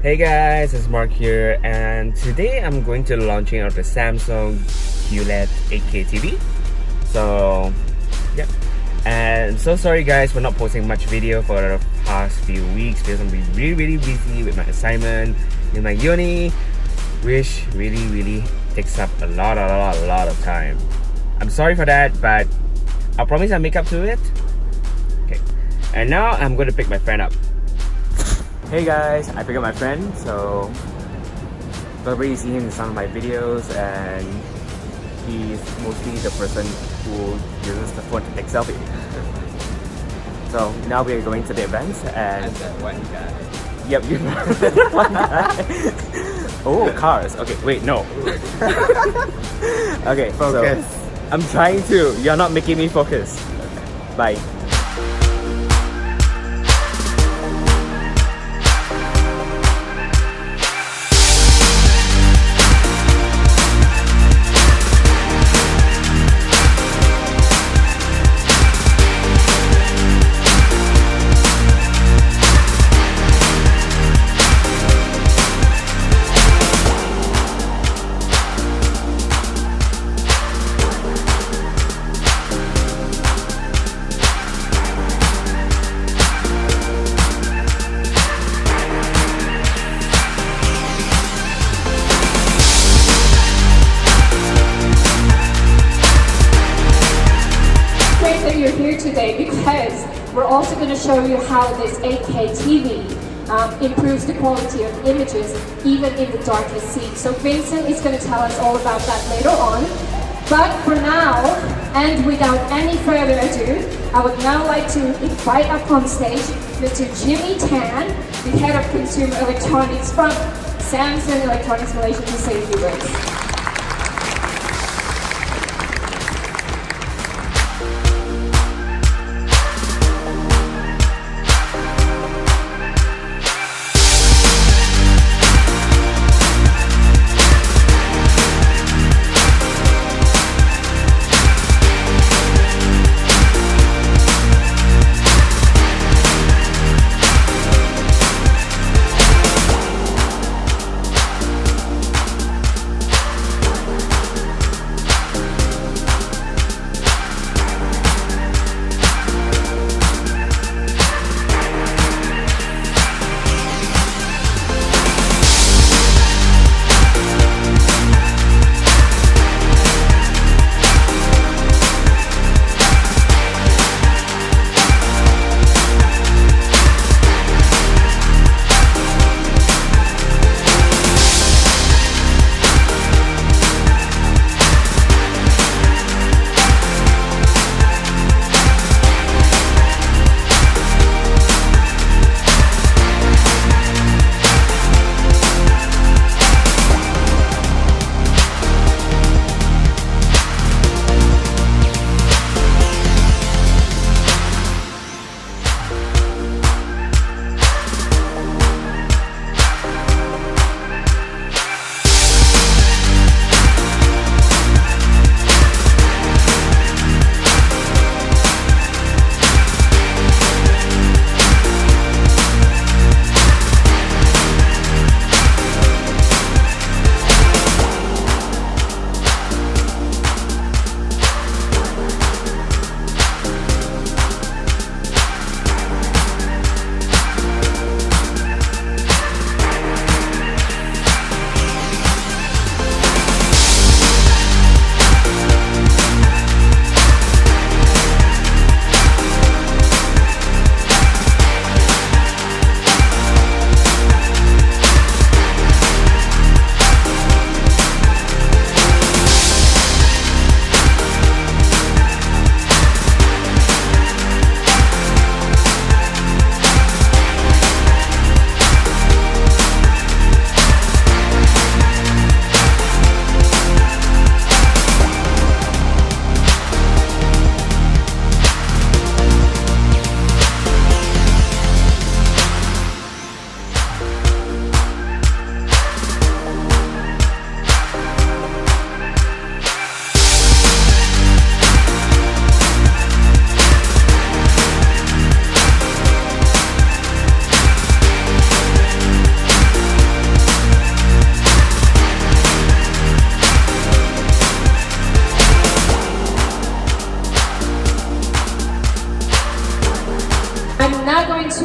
Hey guys, it's Mark here, and today I'm going to launching out the Samsung QLED 8K TV. So, yeah. And I'm so sorry guys for not posting much video for the past few weeks because I'm really busy with my assignment in my uni, which really takes up a lot of time. I'm sorry for that, but I promise I'll make up to it. Okay. And now I'm going to pick my friend up. Hey guys, I picked up my friend, so probably see him in some of my videos, and he's mostly the person who uses the phone to take selfie. So now we're going to the events and that one guy. Yep, you one guy. Oh, cars. Okay, wait, no. Okay, Focus. So I'm trying to. You're not making me focus. Bye. You're here today because we're also going to show you how this 8K TV improves the quality of images even in the darkest scene. So Vincent is going to tell us all about that later on. But for now, and without any further ado, I would now like to invite up on stage Mr. Jimmy Tan, the head of consumer electronics from Samsung Electronics Malaysia, to say a few words.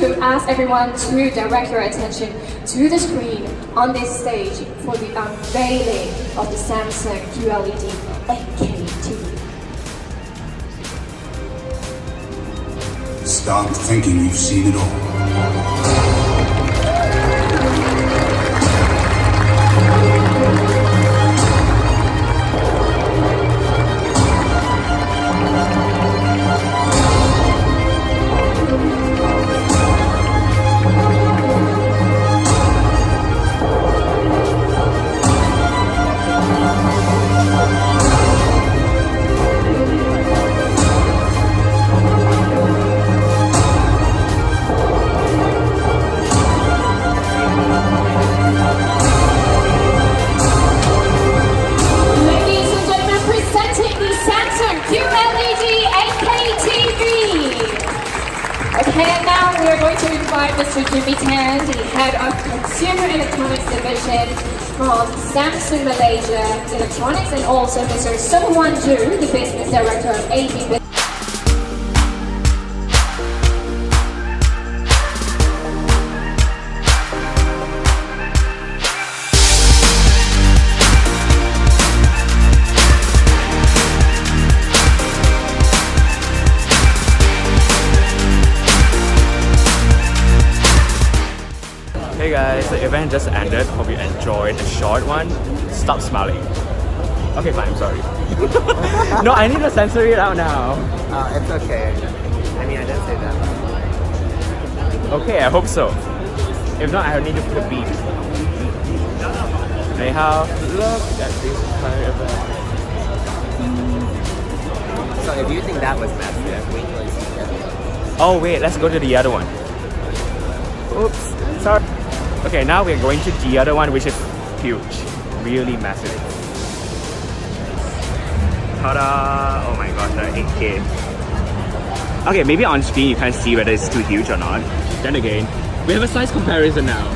to ask everyone to direct your attention to the screen on this stage for the unveiling of the Samsung QLED 8K TV. Stop thinking you've seen it all. Okay, and now we are going to invite Mr. Jimmy Tan, the head of Consumer Electronics Division from Samsung Malaysia Electronics, and also Mr. Sung Wan Ju, the Business Director of AP Business. Hey guys, the event just ended. Hope you enjoyed the short one. Stop smiling. Okay, fine, I'm sorry. No, I need to censor it out now. It's okay. I mean, I didn't say that. Okay, I hope so. If not, I need to put a beep. Anyhow, look at this entire event. So if you think that was messy, wait till you see the other one. Oh wait, let's go to the other one. Oops, sorry. Okay, now we're going to the other one, which is huge. Really massive. Ta-da! Oh my god, the 8K. Okay, maybe on screen you can't see whether it's too huge or not. Then again, we have a size comparison now.